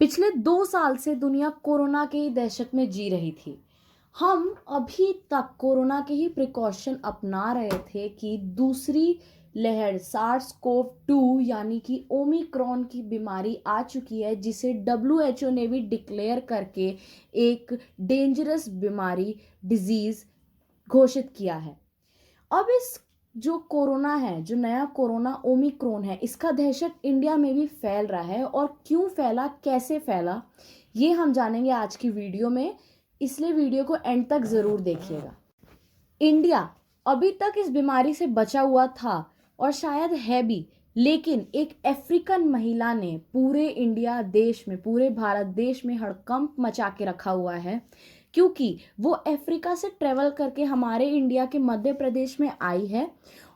पिछले 2 साल से दुनिया कोरोना के ही दहशत में जी रही थी। हम अभी तक कोरोना के ही प्रिकॉशन अपना रहे थे कि दूसरी लहर सार्स कोव 2 यानी कि ओमिक्रॉन की बीमारी आ चुकी है, जिसे WHO ने भी डिक्लेयर करके एक डेंजरस बीमारी डिजीज घोषित किया है। अब इस जो कोरोना है, जो नया कोरोना ओमिक्रॉन है, इसका दहशत इंडिया में भी फैल रहा है। और क्यों फैला, कैसे फैला, ये हम जानेंगे आज की वीडियो में। इसलिए वीडियो को एंड तक ज़रूर देखिएगा। इंडिया अभी तक इस बीमारी से बचा हुआ था और शायद है भी, लेकिन एक अफ्रीकन महिला ने पूरे इंडिया देश में, पूरे भारत देश में हड़कंप मचा के रखा हुआ है, क्योंकि वो अफ्रीका से ट्रेवल करके हमारे इंडिया के मध्य प्रदेश में आई है।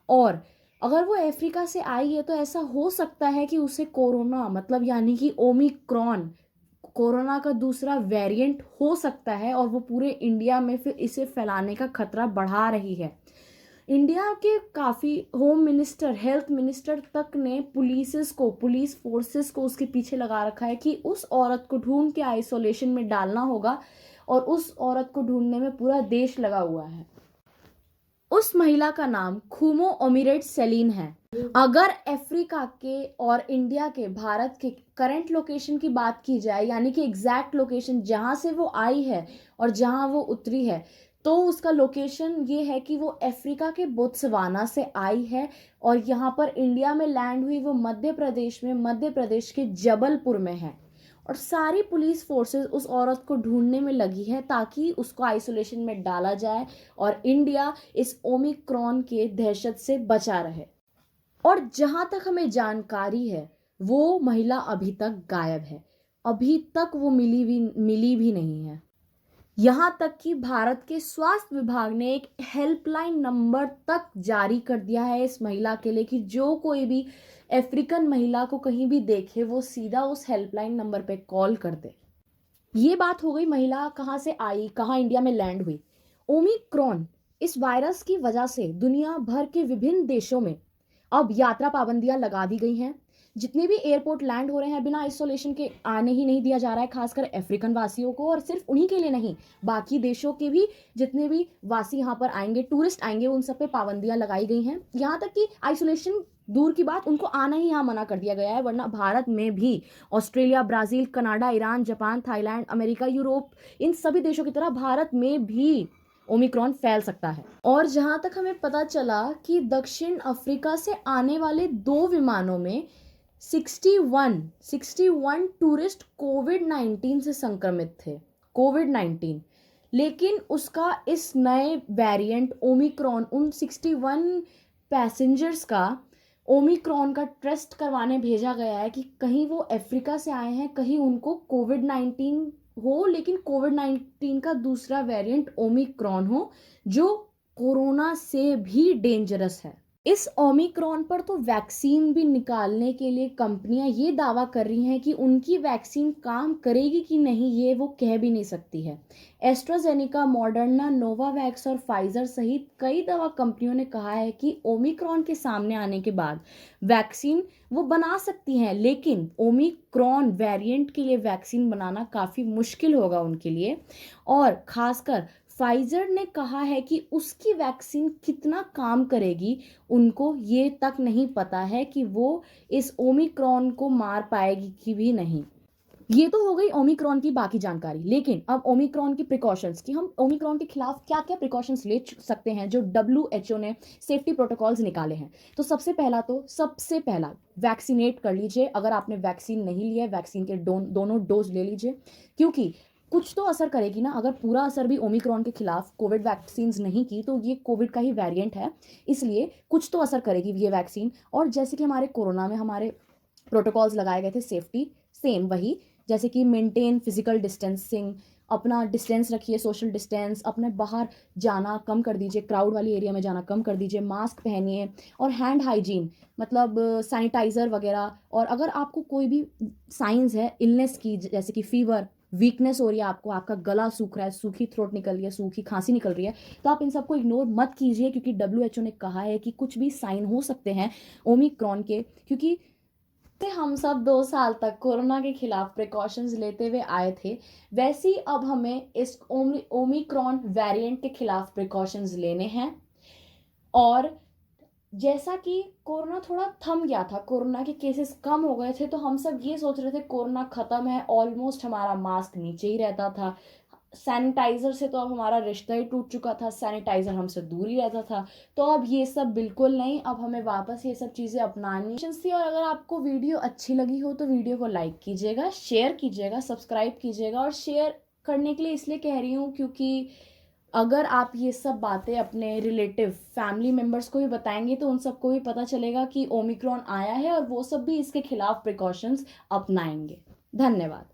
और अगर वो अफ्रीका से आई है तो ऐसा हो सकता है कि उसे कोरोना मतलब यानी कि ओमिक्रॉन कोरोना का दूसरा वेरिएंट हो सकता है, और वो पूरे इंडिया में फिर इसे फैलाने का खतरा बढ़ा रही है। इंडिया के काफ़ी होम मिनिस्टर, हेल्थ मिनिस्टर तक ने पुलिस फोर्सेस को उसके पीछे लगा रखा है कि उस औरत को ढूंढ के आइसोलेशन में डालना होगा, और उस औरत को ढूंढने में पूरा देश लगा हुआ है। उस महिला का नाम खुमो ओमिरेट सेलिन है। अगर अफ्रीका के और इंडिया के, भारत के करंट लोकेशन की बात की जाए, यानी कि एग्जैक्ट लोकेशन जहाँ से वो आई है और जहाँ वो उतरी है, तो उसका लोकेशन ये है कि वो अफ्रीका के बोत्सवाना से आई है और यहाँ पर इंडिया में लैंड हुई वो मध्य प्रदेश में, मध्य प्रदेश के जबलपुर में है। और सारी पुलिस फोर्सेस उस औरत को ढूंढने में लगी है ताकि उसको आइसोलेशन में डाला जाए और इंडिया इस ओमिक्रॉन के दहशत से बचा रहे। और जहां तक हमें जानकारी है, वो महिला अभी तक गायब है। अभी तक वो मिली भी नहीं है। यहाँ तक कि भारत के स्वास्थ्य विभाग ने एक हेल्पलाइन नंबर तक जारी कर दिया है इस महिला के लिए, कि जो कोई भी अफ्रीकन महिला को कहीं भी देखे वो सीधा उस हेल्पलाइन नंबर पे कॉल कर दे। ये बात हो गई महिला कहाँ से आई, कहाँ इंडिया में लैंड हुई। ओमिक्रॉन इस वायरस की वजह से दुनिया भर के विभिन्न देशों में अब यात्रा पाबंदियां लगा दी गई हैं। जितने भी एयरपोर्ट लैंड हो रहे हैं, बिना आइसोलेशन के आने ही नहीं दिया जा रहा है, खासकर अफ्रीकन वासियों को। और सिर्फ उन्हीं के लिए नहीं, बाकी देशों के भी जितने भी वासी यहाँ पर आएंगे, टूरिस्ट आएंगे, उन सब पे पाबंदियां लगाई गई हैं। यहाँ तक कि आइसोलेशन दूर की बात, उनको आना ही यहाँ मना कर दिया गया है। वरना भारत में भी Australia, Brazil, Canada, Iran, Japan, Thailand, America, Europe, इन सभी देशों की तरह भारत में भी ओमिक्रॉन फैल सकता है। और जहां तक हमें पता चला कि दक्षिण अफ्रीका से आने वाले 2 विमानों में 61 टूरिस्ट कोविड-19 से संक्रमित थे, कोविड-19। लेकिन उसका इस नए वेरिएंट ओमिक्रॉन, उन 61 पैसेंजर्स का ओमिक्रॉन का टेस्ट करवाने भेजा गया है कि कहीं वो अफ्रीका से आए हैं, कहीं उनको कोविड-19 हो, लेकिन कोविड-19 का दूसरा वेरिएंट ओमिक्रॉन हो, जो कोरोना से भी डेंजरस है। इस ओमिक्रॉन पर तो वैक्सीन भी निकालने के लिए कंपनियां ये दावा कर रही हैं कि उनकी वैक्सीन काम करेगी कि नहीं, ये वो कह भी नहीं सकती है। एस्ट्राजेनेका, मॉडर्ना, नोवावैक्स और फाइजर सहित कई दवा कंपनियों ने कहा है कि ओमिक्रॉन के सामने आने के बाद वैक्सीन वो बना सकती हैं, लेकिन ओमिक्रॉन वेरिएंट के लिए वैक्सीन बनाना काफ़ी मुश्किल होगा उनके लिए। और खासकर फाइजर ने कहा है कि उसकी वैक्सीन कितना काम करेगी, उनको ये तक नहीं पता है कि वो इस ओमिक्रॉन को मार पाएगी कि भी नहीं। ये तो हो गई ओमिक्रॉन की बाकी जानकारी। लेकिन अब ओमिक्रॉन की प्रिकॉशंस, कि हम ओमिक्रॉन के खिलाफ क्या क्या प्रिकॉशंस ले सकते हैं, जो WHO ने सेफ्टी प्रोटोकॉल्स निकाले हैं। तो सबसे पहला वैक्सीनेट कर लीजिए। अगर आपने वैक्सीन नहीं लिया है, वैक्सीन के दोनों डोज ले लीजिए, क्योंकि कुछ तो असर करेगी ना। अगर पूरा असर भी ओमिक्रॉन के खिलाफ कोविड वैक्सीन नहीं की, तो ये कोविड का ही वेरिएंट है, इसलिए कुछ तो असर करेगी ये वैक्सीन। और जैसे कि हमारे कोरोना में हमारे प्रोटोकॉल्स लगाए गए थे सेफ्टी, सेम वही, जैसे कि मेंटेन फिजिकल डिस्टेंसिंग, अपना डिस्टेंस रखिए, सोशल डिस्टेंस, अपने बाहर जाना कम कर दीजिए, क्राउड वाली एरिया में जाना कम कर दीजिए, मास्क पहनिए, और हैंड हाइजीन मतलब सैनिटाइज़र वगैरह। और अगर आपको कोई भी साइंस है इलनेस की, जैसे कि फीवर, वीकनेस हो रही है आपको, आपका गला सूख रहा है, सूखी थ्रोट निकल रही है, सूखी खांसी निकल रही है, तो आप इन सबको इग्नोर मत कीजिए, क्योंकि WHO ने कहा है कि कुछ भी साइन हो सकते हैं ओमिक्रॉन के। क्योंकि जैसे हम सब 2 साल तक कोरोना के खिलाफ प्रिकॉशंस लेते हुए आए थे, वैसे ही अब हमें इस ओमिक्रॉन वेरिएंट के खिलाफ प्रिकॉशंस लेने हैं। और जैसा कि कोरोना थोड़ा थम गया था, कोरोना के केसेस कम हो गए थे, तो हम सब ये सोच रहे थे कोरोना ख़त्म है, ऑलमोस्ट हमारा मास्क नीचे ही रहता था, सैनिटाइज़र से तो अब हमारा रिश्ता ही टूट चुका था, सैनिटाइज़र हमसे दूर ही रहता था। तो अब ये सब बिल्कुल नहीं, अब हमें वापस ये सब चीज़ें अपनानी थी। और अगर आपको वीडियो अच्छी लगी हो तो वीडियो को लाइक कीजिएगा, शेयर कीजिएगा, सब्सक्राइब कीजिएगा। और शेयर करने के लिए इसलिए कह रही हूँ क्योंकि अगर आप ये सब बातें अपने रिलेटिव फैमिली मेम्बर्स को भी बताएंगे तो उन सबको भी पता चलेगा कि ओमिक्रॉन आया है और वो सब भी इसके खिलाफ प्रिकॉशंस अपनाएंगे। धन्यवाद।